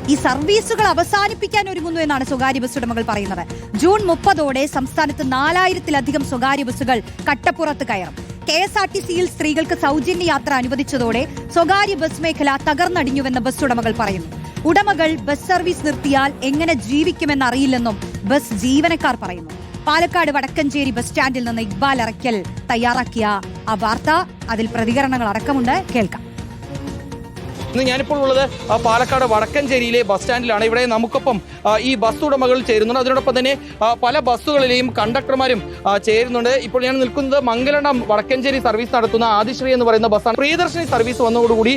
ഈ സർവീസുകൾ അവസാനിപ്പിക്കാൻ ഒരുങ്ങുന്നു എന്നാണ് സ്വകാര്യ ബസ് ഉടമകൾ പറയുന്നത്. ജൂൺ 30 സംസ്ഥാനത്ത് 4000-ലധികം സ്വകാര്യ ബസ്സുകൾ കട്ടപ്പുറത്ത് കയറും. KSRTCയിൽ സ്ത്രീകൾക്ക് സൗജന്യ യാത്ര അനുവദിച്ചതോടെ സ്വകാര്യ ബസ് മേഖല തകർന്നടിഞ്ഞുവെന്ന് ബസ് ഉടമകൾ പറയുന്നു. ഉടമകൾ ബസ് സർവീസ് നിർത്തിയാൽ എങ്ങനെ ജീവിക്കുമെന്നറിയില്ലെന്നും ബസ് ജീവനക്കാർ പറയുന്നു. പാലക്കാട് വടക്കഞ്ചേരി ബസ് സ്റ്റാൻഡിൽ നിന്ന് ഇക്ബാൽ അറയ്ക്കൽ തയ്യാറാക്കിയ ആ വാർത്ത, അതിൽ പ്രതികരണങ്ങൾ അടക്കമുണ്ട്, കേൾക്കാം. ഇന്ന് ഞാനിപ്പോൾ ഉള്ളത് പാലക്കാട് വടക്കഞ്ചേരിയിലെ ബസ് സ്റ്റാൻഡിലാണ്. ഇവിടെ നമുക്കൊപ്പം ഈ ബസ് ഉടമകൾ ചേരുന്നുണ്ട്. അതിനോടൊപ്പം തന്നെ പല ബസ്സുകളിലെയും കണ്ടക്ടർമാരും ചേരുന്നുണ്ട്. ഇപ്പോൾ ഞാൻ നിൽക്കുന്നത് മംഗലം വടക്കഞ്ചേരി സർവീസ് നടത്തുന്ന ആദിശ്രീ എന്ന് പറയുന്ന ബസ്സാണ്. പ്രിയദർശിനി സർവീസ് വന്നതോടുകൂടി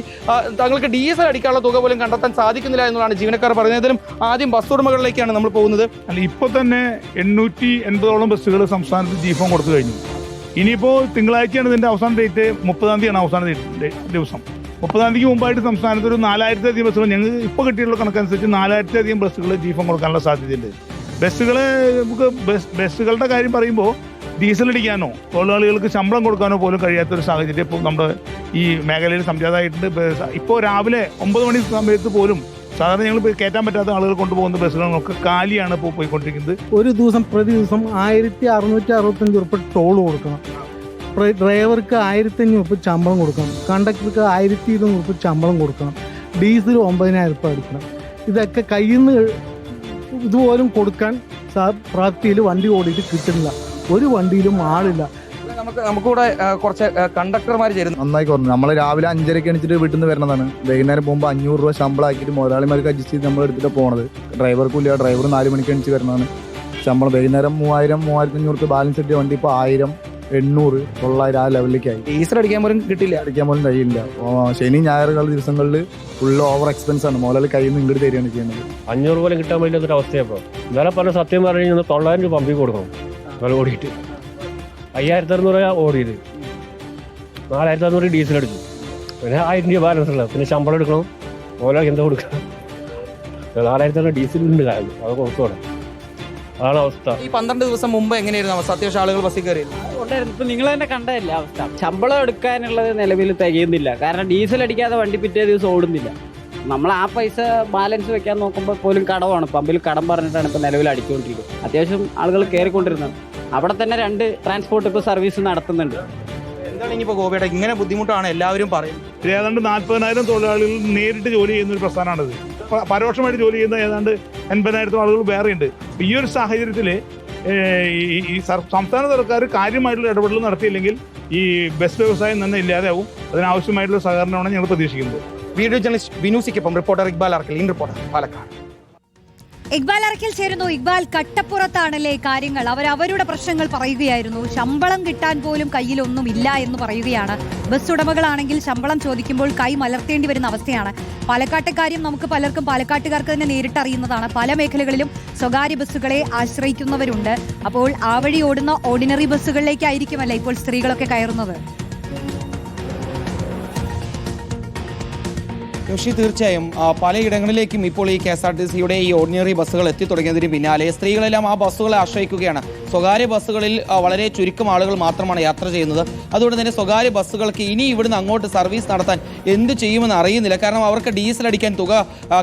തങ്ങൾക്ക് ഡീസൽ അടിക്കാനുള്ള തുക പോലും കണ്ടെത്താൻ സാധിക്കുന്നില്ല എന്നാണ് ജീവനക്കാർ പറയുന്നതിലും. ആദ്യം ബസ് ഉടമകളിലേക്കാണ് നമ്മൾ പോകുന്നത്. ഇപ്പോൾ തന്നെ 880ഓളം ബസ്സുകൾ സംസ്ഥാനത്ത് ജീഫോം കൊടുത്തു കഴിഞ്ഞു. ഇനിയിപ്പോൾ തിങ്കളാഴ്ചയാണ് ഇതിന്റെ അവസാന ഡേറ്റ്. 30-ാം തീയതിയാണ് അവസാന ദിവസം. 30-ാം തീയതിക്ക് മുമ്പായിട്ട് സംസ്ഥാനത്ത് ഒരു 4000-ലധികം ബസ്സുകൾ, ഞങ്ങൾക്ക് ഇപ്പോൾ കിട്ടിയുള്ള കണക്കനുസരിച്ച് 4000-ലധികം ബസ്സുകൾ ജീഫോം കൊടുക്കാനുള്ള സാധ്യതയുണ്ട്. നമുക്ക് ബസ്സുകളുടെ കാര്യം പറയുമ്പോൾ ഡീസൽ അടിക്കാനോ തൊഴിലാളികൾക്ക് ശമ്പളം കൊടുക്കാനോ പോലും കഴിയാത്തൊരു സാഹചര്യം ഇപ്പോൾ നമ്മുടെ ഈ മേഖലയിൽ സംജാതമായിട്ടുണ്ട്. ഇപ്പോൾ രാവിലെ 9 മണി സമയത്ത് പോലും സാധാരണ ഞങ്ങൾ കയറ്റാൻ പറ്റാത്ത ആളുകൾ കൊണ്ടുപോകുന്ന ബസ്സുകളൊക്കെ കാലിയാണ് ഇപ്പോൾ പോയിക്കൊണ്ടിരിക്കുന്നത്. ഒരു ദിവസം പ്രതി ദിവസം 1665 ഉറുപ്പിക ടോൾ കൊടുക്കണം. ഡ്രൈവർക്ക് 1500 ഉറുപ്പിക ശമ്പളം കൊടുക്കണം. കണ്ടക്ടർക്ക് 1200 ഉറുപ്പിക ശമ്പളം കൊടുക്കണം. ഡീസൽ 9000 ഉറുപ്പിക അടിക്കണം. ഇതൊക്കെ കയ്യിൽ നിന്ന് ഇതുപോലും കൊടുക്കാൻ പ്രാപ്തിയിൽ വണ്ടി ഓടിയിട്ട് കിട്ടുന്നില്ല. ഒരു വണ്ടിയിലും ആളില്ല. നമുക്കിവിടെ കുറച്ച് കണ്ടക്ടർമാർ ചേരുന്നു. നന്നായി കുറഞ്ഞു. നമ്മൾ രാവിലെ 5:30 എണിച്ചിട്ട് വീട്ടിൽ നിന്ന് വരുന്നതാണ്. വൈകുന്നേരം പോകുമ്പോൾ 500 രൂപ ശമ്പളം ആക്കിയിട്ട് മുതലാളിമാർക്ക് അഡ്ജസ്റ്റ് ചെയ്ത് നമ്മൾ എടുത്തിട്ട് പോണത്. ഡ്രൈവർക്കും ഇല്ല. ഡ്രൈവർ 4 മണിക്ക് എണിച്ച് വരുന്നതാണ്. ശമ്പളം വൈകുന്നേരം 3000-3500 ബാലൻസ് കിട്ടിയ വണ്ടി ഇപ്പോൾ 1000, 800, 900 ആ ലെവലിലേക്കായി. ഡീസൽ അടിക്കാൻ പോലും കിട്ടില്ല, അടിക്കാൻ പോലും കഴിയില്ല. ശനി ഞായറുകൾ ദിവസങ്ങളിൽ ഫുള്ള് ഓവർ എക്സ്പെൻസ് ആണ്. മുതലാളി കയ്യിൽ നിന്ന് ഇങ്ങോട്ട് തരികയാണ് ചെയ്യുന്നത്. 500 പോലും കിട്ടാൻ പറ്റാത്തൊരു അവസ്ഥയപ്പോൾ. ഇന്നലെ പറഞ്ഞ സത്യം പറഞ്ഞു കഴിഞ്ഞാൽ 900 രൂപ പമ്പിൽ കൊടുക്കണം. വില ഓടിയിട്ട് 5600 രൂപ ഓടിയത്. 4600 ഡീസൽ അടിച്ചു. പിന്നെ 1000 രൂപ ബാലൻസ് ഉള്ളത്. പിന്നെ ശമ്പളം എടുക്കണം. മുതലാളി എന്താ കൊടുക്കണം? 4600 ഡീസലുണ്ട് കാര്യം, അത് കൊടുത്തോടെ. അതാണ് അവസ്ഥ. ഈ 12 ദിവസം മുമ്പ് എങ്ങനെയായിരുന്നു അവസ്ഥ? അത്യാവശ്യം ആളുകൾ ബസ്സിൽ കയറി ഉണ്ടായിരുന്നു. ഇപ്പൊ നിങ്ങൾ തന്നെ കണ്ടതല്ലേ അവസ്ഥ. ശമ്പളം എടുക്കാനുള്ളത് നിലവിൽ തികയുന്നില്ല. കാരണം ഡീസൽ അടിക്കാതെ വണ്ടി പിറ്റേ ദിവസം ഓടുന്നില്ല. നമ്മൾ ആ പൈസ ബാലൻസ് വെക്കാൻ നോക്കുമ്പോൾ പോലും കടമാണ്. പമ്പിൽ കടം പറഞ്ഞിട്ടാണ് ഇപ്പൊ നിലവിൽ അടിച്ചുകൊണ്ടിരിക്കുന്നത്. അത്യാവശ്യം ആളുകൾ കയറിക്കൊണ്ടിരുന്നത്. അവിടെ തന്നെ 2 ട്രാൻസ്പോർട്ട് ഇപ്പോൾ സർവീസ് നടത്തുന്നുണ്ട്. എന്താണ് ഇനിയിപ്പോൾ ഗോപിയുടെ ഇങ്ങനെ ബുദ്ധിമുട്ടാണ് എല്ലാവരും പറയുന്നത്? ഏതാണ്ട് 40,000 തൊഴിലാളികൾ നേരിട്ട് ജോലി ചെയ്യുന്ന ഒരു പ്രസ്ഥാനമാണിത്. പരോക്ഷമായിട്ട് ജോലി ചെയ്യുന്ന ഏതാണ്ട് 80,000 ആളുകൾ വേറെയുണ്ട്. ഈ ഒരു സാഹചര്യത്തിൽ ഈ സംസ്ഥാന സർക്കാർ കാര്യമായിട്ടുള്ള ഇടപെടൽ നടത്തിയില്ലെങ്കിൽ ഈ ബസ് വ്യവസായം തന്നെ ഇല്ലാതെയാവും. അതിനാവശ്യമായിട്ടുള്ള സഹകരണമാണ് ഞങ്ങൾ പ്രതീക്ഷിക്കുന്നത്. വീഡിയോ ജേർണലിസ്റ്റ് ബിനൂസിക്കൊപ്പം reporter Iqbal Arakkal, in reporter, Palakkad. Iqbal Arakkal ചേരുന്നു. ഇക്ബാൽ, കട്ടപ്പുറത്താണല്ലേ കാര്യങ്ങൾ? അവരുടെ പ്രശ്നങ്ങൾ പറയുകയായിരുന്നു. ശമ്പളം കിട്ടാൻ പോലും കയ്യിലൊന്നും ഇല്ല എന്ന് പറയുകയാണ്. ബസ് ഉടമകളാണെങ്കിൽ ശമ്പളം ചോദിക്കുമ്പോൾ കൈ മലർത്തേണ്ടി വരുന്ന അവസ്ഥയാണ്. പാലക്കാട്ടെ കാര്യം നമുക്ക് പലർക്കും പാലക്കാട്ടുകാർക്ക് തന്നെ നേരിട്ടറിയുന്നതാണ്. പല മേഖലകളിലും സ്വകാര്യ ബസ്സുകളെ ആശ്രയിക്കുന്നവരുണ്ട്. അപ്പോൾ ആ വഴി ഓടുന്ന ഓർഡിനറി ബസ്സുകളിലേക്കായിരിക്കുമല്ലേ ഇപ്പോൾ സ്ത്രീകളൊക്കെ കയറുന്നത്? തീർച്ചയായും പലയിടങ്ങളിലേക്കും ഇപ്പോൾ ഈ KSRTCയുടെ ഈ ഓർഡിനറി ബസ്സുകൾ എത്തിത്തുടങ്ങിയതിന് പിന്നാലെ സ്ത്രീകളെല്ലാം ആ ബസ്സുകളെ ആശ്രയിക്കുകയാണ്. സ്വകാര്യ ബസ്സുകളിൽ വളരെ ചുരുക്കം ആളുകൾ മാത്രമാണ് യാത്ര ചെയ്യുന്നത്. അതുകൊണ്ട് തന്നെ സ്വകാര്യ ബസ്സുകൾക്ക് ഇനി ഇവിടുന്ന് അങ്ങോട്ട് സർവീസ് നടത്താൻ എന്ത് ചെയ്യുമെന്ന് അറിയുന്നില്ല. കാരണം അവർക്ക് ഡീസൽ അടിക്കാൻ തുക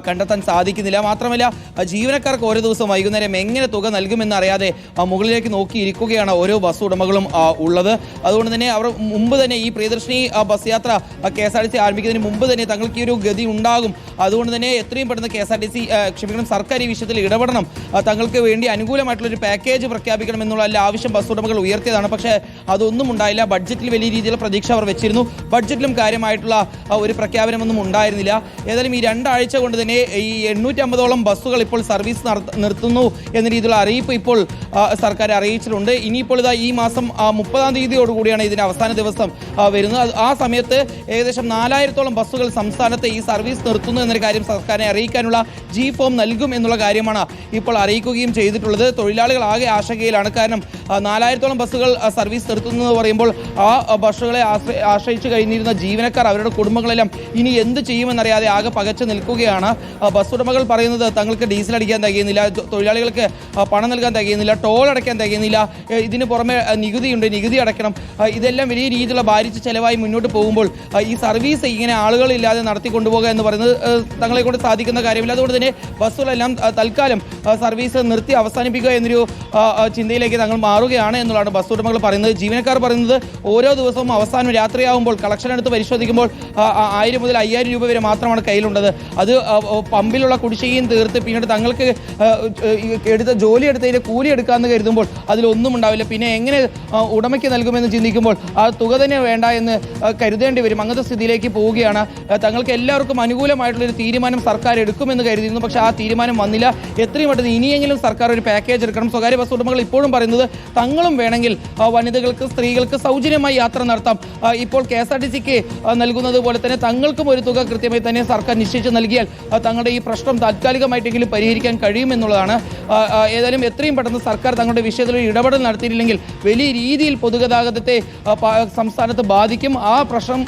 കണ്ടെത്താൻ സാധിക്കുന്നില്ല. മാത്രമല്ല ജീവനക്കാർക്ക് ഓരോ ദിവസം വൈകുന്നേരം എങ്ങനെ തുക നൽകുമെന്ന് അറിയാതെ മുകളിലേക്ക് നോക്കിയിരിക്കുകയാണ് ഓരോ ബസ് ഉടമകളും ഉള്ളത്. അതുകൊണ്ട് തന്നെ അവർ മുമ്പ് തന്നെ ഈ പ്രിയദർശിനി ബസ് യാത്ര KSRTC ആരംഭിക്കുന്നതിന് മുമ്പ് തന്നെ തങ്ങൾക്ക് ഈ ഒരു ഗതി ഉണ്ടാകും. അതുകൊണ്ട് തന്നെ എത്രയും പെട്ടെന്ന് KSRTC സർക്കാർ ഈ വിഷയത്തിൽ ഇടപെടണം, തങ്ങൾക്ക് വേണ്ടി അനുകൂലമായിട്ടുള്ള ഒരു പാക്കേജ് പ്രഖ്യാപിക്കണം എന്നുള്ള ആവശ്യം ബസ് ഉടമകൾ ഉയർത്തിയതാണ്. പക്ഷേ അതൊന്നും ഉണ്ടായില്ല. ബഡ്ജറ്റിൽ വലിയ രീതിയിലുള്ള പ്രതീക്ഷ അവർ വെച്ചിരുന്നു. ബഡ്ജറ്റിലും കാര്യമായിട്ടുള്ള ഒരു പ്രഖ്യാപനമൊന്നും ഉണ്ടായിരുന്നില്ല. ഏതായാലും ഈ 2 ആഴ്ച കൊണ്ട് തന്നെ ഈ 850ഓളം ബസ്സുകൾ ഇപ്പോൾ സർവീസ് നിർത്തുന്നു എന്ന രീതിയിലുള്ള അറിയിപ്പ് ഇപ്പോൾ സർക്കാർ അറിയിച്ചിട്ടുണ്ട്. ഇനിയിപ്പോൾ ഇതാ ഈ മാസം 30-ാം തീയതിയോടുകൂടിയാണ് ഇതിന് അവസാന ദിവസം വരുന്നത്. ആ സമയത്ത് ഏകദേശം 4000ഓളം ബസ്സുകൾ സംസ്ഥാനത്ത് ഈ സർവീസ് നിർത്തുന്നു എന്നൊരു കാര്യം സർക്കാരിനെ അറിയിക്കാനുള്ള G ഫോം നൽകും എന്നുള്ള കാര്യമാണ് ഇപ്പോൾ അറിയിക്കുകയും ചെയ്തിട്ടുള്ളത്. തൊഴിലാളികൾ ആകെ ആശങ്കയിലാണ്. തന്നെയാണ്. കാരണം 4000-ഓളം ബസ്സുകൾ സർവീസ് നിർത്തുന്നത് പറയുമ്പോൾ ആ ബസ്സുകളെ ആശ്രയിച്ച് കഴിഞ്ഞിരുന്ന ജീവനക്കാർ, അവരുടെ കുടുംബങ്ങളെല്ലാം ഇനി എന്ത് ചെയ്യുമെന്നറിയാതെ ആകെ പകച്ചു നിൽക്കുകയാണ്. ബസ് ഉടമകൾ പറയുന്നത് തങ്ങൾക്ക് ഡീസൽ അടിക്കാൻ തികയുന്നില്ല, തൊഴിലാളികൾക്ക് പണം നൽകാൻ തികയുന്നില്ല, ടോൾ അടയ്ക്കാൻ തികയുന്നില്ല, ഇതിന് പുറമെ നികുതിയുണ്ട്, നികുതി അടയ്ക്കണം. ഇതെല്ലാം വലിയ രീതിയിലുള്ള ഭാരിച്ച ചെലവായി മുന്നോട്ട് പോകുമ്പോൾ ഈ സർവീസ് ഇങ്ങനെ ആളുകളില്ലാതെ നടത്തിക്കൊണ്ടുപോകുക എന്ന് പറയുന്നത് തങ്ങളെ കൊണ്ട് സാധിക്കുന്ന കാര്യമില്ല. അതുകൊണ്ട് തന്നെ ബസ്സുകളെല്ലാം തൽക്കാലം സർവീസ് നിർത്തി അവസാനിപ്പിക്കുക എന്നൊരു ചിന്തയിലേക്ക് തങ്ങൾ മാറുകയാണ് എന്നുള്ളതാണ് ബസ് ഉടമകൾ പറയുന്നത്. ജീവനക്കാർ പറയുന്നത് ഓരോ ദിവസവും അവസാനം രാത്രിയാകുമ്പോൾ കളക്ഷൻ എടുത്ത് പരിശോധിക്കുമ്പോൾ 1000 മുതൽ 5000 രൂപ വരെ മാത്രമാണ് കയ്യിലുള്ളത്. അത് പമ്പിലുള്ള കുടിശ്ശികയും തീർത്ത് പിന്നീട് തങ്ങൾക്ക് ജോലി എടുത്തതിൻ്റെ കൂലി എടുക്കാമെന്ന് കരുതുമ്പോൾ അതിലൊന്നും ഉണ്ടാവില്ല. പിന്നെ എങ്ങനെ ഉടമയ്ക്ക് നൽകുമെന്ന് ചിന്തിക്കുമ്പോൾ ആ തുക തന്നെ വേണ്ട എന്ന് കരുതേണ്ടി വരും. അങ്ങനത്തെ സ്ഥിതിയിലേക്ക് പോവുകയാണ്. തങ്ങൾക്ക് എല്ലാവർക്കും അനുകൂലമായിട്ടുള്ളൊരു തീരുമാനം സർക്കാർ എടുക്കുമെന്ന് കരുതിയിരുന്നു. പക്ഷേ ആ തീരുമാനം വന്നില്ല. എത്രയും പെട്ടെന്ന് ഇനിയെങ്കിലും സർക്കാർ ഒരു പാക്കേജ് എടുക്കണം. സ്വകാര്യ ബസ് ഉടമകൾ ഇപ്പോഴും പറയുന്നത് തങ്ങളും വേണമെങ്കിൽ വനിതകൾക്ക്, സ്ത്രീകൾക്ക് സൗജന്യമായി യാത്ര നടത്താം. ഇപ്പോൾ KSRTCക്ക് നൽകുന്നത് പോലെ തന്നെ തങ്ങൾക്കും ഒരു തുക കൃത്യമായി തന്നെ സർക്കാർ നിശ്ചയിച്ച് നൽകിയാൽ തങ്ങളുടെ ഈ പ്രശ്നം താൽക്കാലികമായിട്ടെങ്കിലും പരിഹരിക്കാൻ കഴിയുമെന്നുള്ളതാണ്. ഏതായാലും എത്രയും പെട്ടെന്ന് സർക്കാർ തങ്ങളുടെ വിഷയത്തിൽ ഒരു ഇടപെടൽ നടത്തിയില്ലെങ്കിൽ വലിയ രീതിയിൽ പൊതുഗതാഗതത്തെ സംസ്ഥാനത്ത് ബാധിക്കും. ആ പ്രശ്നം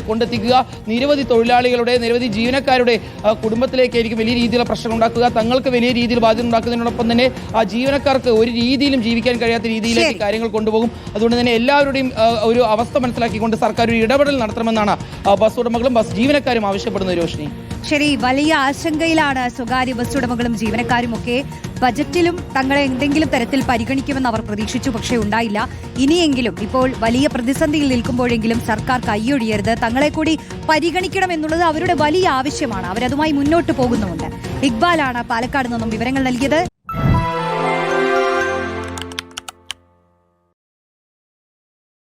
കൊണ്ടെത്തിക്കുക നിരവധി തൊഴിലാളികളുടെ, നിരവധി ജീവനക്കാരുടെ കുടുംബത്തിലേക്കായിരിക്കും വലിയ രീതിയിലുള്ള പ്രശ്നം ഉണ്ടാക്കുക. തങ്ങൾക്ക് വലിയ രീതിയിൽ ബാധ്യത ഉണ്ടാക്കുന്നതിനോടൊപ്പം തന്നെ ആ ജീവനക്കാർക്ക് ഒരു രീതിയിലും ജീവിക്കാൻ കഴിയാത്ത രീതിയിലേക്ക് കാര്യങ്ങൾ കൊണ്ടുപോകും. അതുകൊണ്ട് തന്നെ എല്ലാവരുടെയും ഒരു അവസ്ഥ മനസ്സിലാക്കിക്കൊണ്ട് സർക്കാർ ഒരു ഇടപെടൽ നടത്തണമെന്നാണ് ബസ് ഉടമകളും ബസ് ജീവനക്കാരും ആവശ്യപ്പെടുന്നത്. രോഷിനി, ശരി, വലിയ ആശങ്കയിലാണ് സ്വകാര്യ ബസ് ഉടമകളും ജീവനക്കാരും ഒക്കെ. ബജറ്റിലും തങ്ങളെ എന്തെങ്കിലും തരത്തിൽ പരിഗണിക്കുമെന്ന് അവർ പ്രതീക്ഷിച്ചു, പക്ഷേ ഉണ്ടായില്ല. ഇനിയെങ്കിലും ഇപ്പോൾ വലിയ പ്രതിസന്ധിയിൽ നിൽക്കുമ്പോഴെങ്കിലും സർക്കാർ കൈയൊഴിയരുത്, തങ്ങളെ കൂടി പരിഗണിക്കണം എന്നുള്ളത് അവരുടെ വലിയ ആവശ്യമാണ്. അവരതുമായി മുന്നോട്ട് പോകുന്നുമുണ്ട്. ഇക്ബാലാണ് പാലക്കാട് നിന്നും വിവരങ്ങൾ നൽകിയത്.